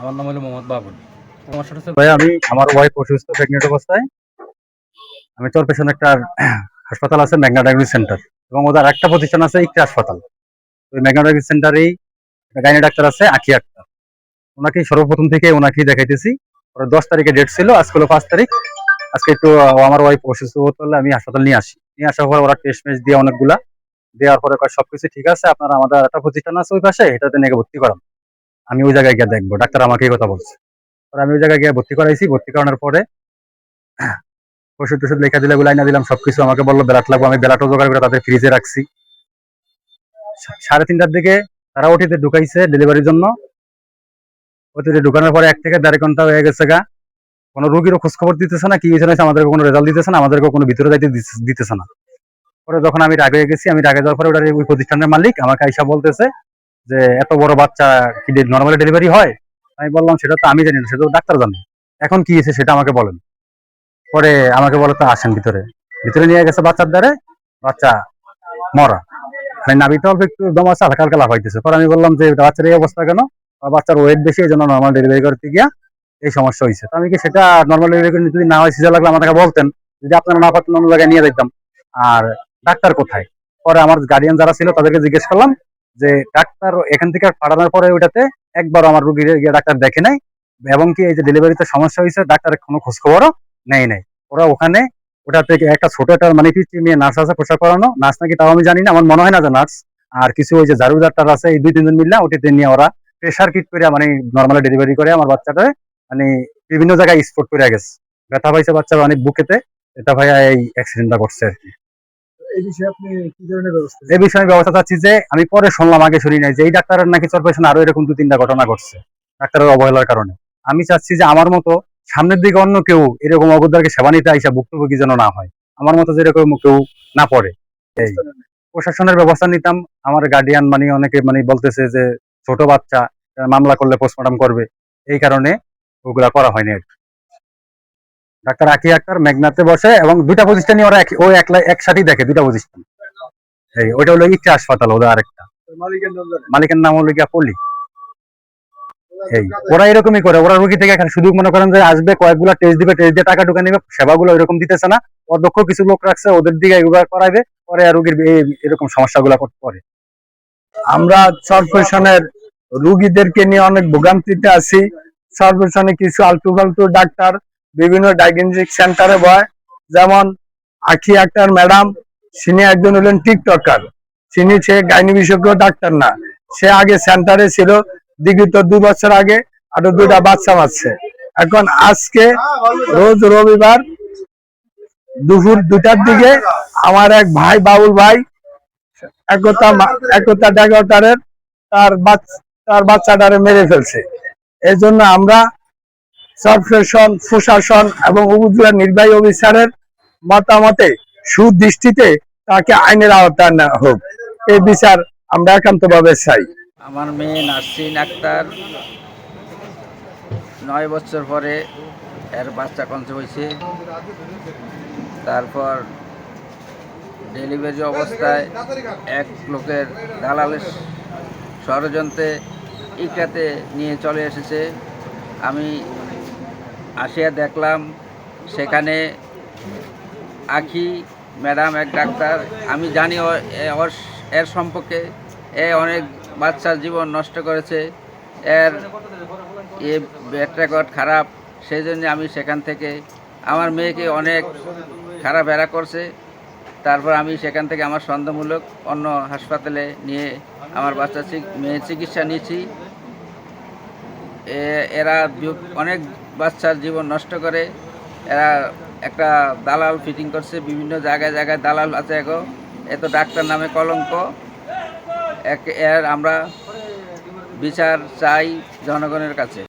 আমার নাম হলো মোহাম্মদ বাবুল। সমস্যাটা হচ্ছে ভাই আমি আমার ওয়াইফ অসুস্থ প্রেগনেন্ট অবস্থায় আমি চরপেশন একটা হাসপাতাল আছে মেঘনা ডায়াগনোস সেন্টার এবং ওদের একটা প্রতিষ্ঠান আছে ইকরা হাসপাতাল। ওই মেঘনা ডায়াগনোস সেন্টারেই গাইনি ডাক্তার আছে আখি আক্তার। ওনাকেই সর্বপ্রথম থেকে ওনাকেই দেখাইতেছি। ওরা 10 তারিখে ডেট ছিল, আজকে হলো 5 তারিখ। আজকে একটু আমার ওয়াইফ অসুস্থ বোধ করলে আমি হাসপাতাল নিয়ে আসি। নিয়ে আসার পর ওরা টেস্ট মেস্ট দিয়ে অনেকগুলা দেওয়ার পরে কয় সবকিছু ঠিক আছে, আপনার আমাদের একটা প্রতিষ্ঠান আছে ওই পাশে, এটাতে নিয়ে ভর্তি করান, আমি ওই জায়গায় গিয়ে দেখবো। ডাক্তার আমাকে এই কথা বলছে। আমি ওই জায়গায় গিয়ে ভর্তি করাইছি। ভর্তি করানোর পরে ওষুধ টষুধ লেখা দিলে গুলাই না দিলাম সবকিছু। আমাকে বললো বেলাট লাগবো, আমি বেলাটও জোগাড় করে তাদের ফ্রিজে রাখছি। 3:30টার দিকে তারা ওটিতে ঢুকাইছে ডেলিভারির জন্য। ওটিতে ঢুকানোর পরে 1 থেকে দেড় ঘন্টা হয়ে গেছে গা। কোনো রোগীরও খোঁজখবর দিতেছে না, কি হয়েছে না, আমাদেরকে কোনো রেজাল্ট দিতেছে না, আমাদেরকে কোনো ভিতরে যাইতে দিতেছে না। পরে যখন আমি রাগে গেছি, আমি রাগে যাওয়ার পরে ওটার ওই প্রতিষ্ঠানের মালিক আমাকে আইসা বলতেছে যে এত বড় বাচ্চা কি নর্মালি ডেলিভারি হয়? আমি বললাম সেটা তো আমি জানি না, সেটা তো ডাক্তার জানে, এখন কি হয়েছে সেটা আমাকে বলেন। পরে আমাকে বলে তো আসেন ভিতরে। ভিতরে নিয়ে গেছে বাচ্চার দ্বারে, বাচ্চা মরা, মানে নাভিতে অল্প একটু দম আছে, হালকা হালকা লাভ হইতেছে। পরে আমি বললাম যে বাচ্চার এই অবস্থা কেন? বাচ্চার ওয়েট বেশি, এই জন্য নর্মাল ডেলিভারি করতে গিয়া এই সমস্যা হয়েছে। তো আমি কি সেটা নর্মাল ডেলিভারি করে যদি না হয় সিজার লাগলে আমাকে বলতেন, যদি আপনারা না পারতেন অন্য জায়গায় নিয়ে যেতাম। আর ডাক্তার কোথায়? পরে আমার গার্ডিয়ান যারা ছিল তাদেরকে জিজ্ঞেস করলাম যে ডাক্তার এখান থেকে পাঠানোর পরে ওইটাতে একবার আমার রুগীর গিয়ে ডাক্তার দেখে নাই, এবং কি এই যে ডেলিভারিতে সমস্যা হয়েছে ডাক্তার কোনো খোঁজ খবরও নেই নাই। ওরা ওখানে ওটা থেকে একটা ছোট একটা মানে পিচ্ছি মেয়ে নার্স আছে, পোশাক করানো নার্স নাকি তাও আমি জানি না, আমার মনে হয় না যে নার্স। আর কিছু ওই যে ঝাড়ু ডাক্তার আছে, এই 2-3 জন মিললে ওটিতে নিয়ে ওরা প্রেশার কিট করে মানে নর্মালি ডেলিভারি করে আমার বাচ্চাটা মানে বিভিন্ন জায়গায় স্পট করে গেছে, ব্যথা পাইছে বাচ্চা অনেক বুকেতে। এটা ভাইয়া এই অ্যাক্সিডেন্টটা করছে আর কি। এই বিষয়ে আপনি কি ধরনের ব্যবস্থা এই নেবেন? বিষয়ে আমি ব্যবস্থা চাচ্ছি যে আমি পরে শুনলাম, আগে শুনি নাই, যে এই ডাক্তারের নাকি চরপেশনে আরো এরকম 2-3টা ঘটনা ঘটছে ডাক্তারের অবহেলার কারণে। আমি চাচ্ছি যে আমার মতো সামনের দিকে অন্য কেউ এরকম অবদারকে সেবা নিতে আইসা ভুক্তভোগী যেন না হয়, আমার মতো যেরকম কেউ না পড়ে। এই প্রশাসনের ব্যবস্থা নিতাম। আমার গার্ডিয়ান মানে অনেকে মানে বলতেছে যে ছোট বাচ্চা, মামলা করলে পোস্টমর্টম করবে, এই কারণে ওগুলা করা হয়নি আর কি। ডাক্তার আকি আক্তার মেঘনাতে বসে এবং 2টা প্রতিষ্ঠানই ওরা ও একসাথেই দেখে, 2টা প্রতিষ্ঠান। এই ওইটা হলো ইকরা হাসপাতাল, ওদের আরেকটা মালিকের নাম জানেন? মালিকের নাম হলো গিয়া পলি। এই ওরা এরকমই করে, ওরা রুগী থেকে এখানে শুধু মনে করেন যে আসবে, কয়েকগুলা টেস্ট দিবে, টেস্ট দিয়ে টাকা ঢুকে নিবে, সেবাগুলো এরকম দিতেছে না। অধ্যক্ষ কিছু লোক রাখছে, ওদের দিকে এগুলো করাইবে, পরে রুগীর এরকম সমস্যাগুলো করে। আমরা চরপেশনের রুগীদেরকে নিয়ে অনেক ভোগান্তিতে আছি। চরপেশনে কিছু আলতু ফালতু ডাক্তার বিভিন্ন ডায়াগনস্টিক সেন্টারে বয়, যেমন আখি আক্তার ম্যাডাম, তিনি একজন হলেন টিকটকার। সে গাইনি বিশেষজ্ঞ ডাক্তার না, সে আগে সেন্টারে ছিল বিগত 2 বছর আগে, আরো 2টা বাচ্চা মারছে। এখন আজকে রোজ রবিবার দুপুর 2টার দিকে আমার এক ভাই বাবুল ভাই একতা ডাক্তারের তার বাচ্চাটারে মেরে ফেলছে। এই জন্য আমরা চরপেশন প্রশাসন এবং উপজেলা নির্বাহী অফিসারের মতামতে সুদৃষ্টিতে তাকে আইনের আওতায় আনা হোক, এই বিচার আমরা একান্তভাবে চাই। আমার মেয়ে নাসরিন আক্তার 9 বছর পরে এর বাচ্চা কনসেপ্ট হয়েছে। তারপর ডেলিভারি অবস্থায় এক লোকের দালালের ষড়যন্ত্রে ইকরাতে নিয়ে চলে এসেছে। আমি আসিয়া দেখলাম সেখানে আখি ম্যাডাম এক ডাক্তার, আমি জানি এর সম্পর্কে অনেক বাচ্চার জীবন নষ্ট করেছে, এর ব্যাড রেকর্ড খারাপ। সেই জন্য আমি সেখান থেকে আমার মেয়েকে অনেক খারাপ এরা করছে। তারপর আমি সেখান থেকে আমার সন্দেহমূলক অন্য হাসপাতালে নিয়ে আমার মেয়ের চিকিৎসা নিয়েছি। এরা অনেক বাচ্চার জীবন নষ্ট করে। এরা একটা দালাল ফিটিং করছে, বিভিন্ন জায়গায় জায়গায় দালাল আছে। এত ডাক্তার নামে কলঙ্ক। এর আমরা বিচার চাই জনগণের কাছে।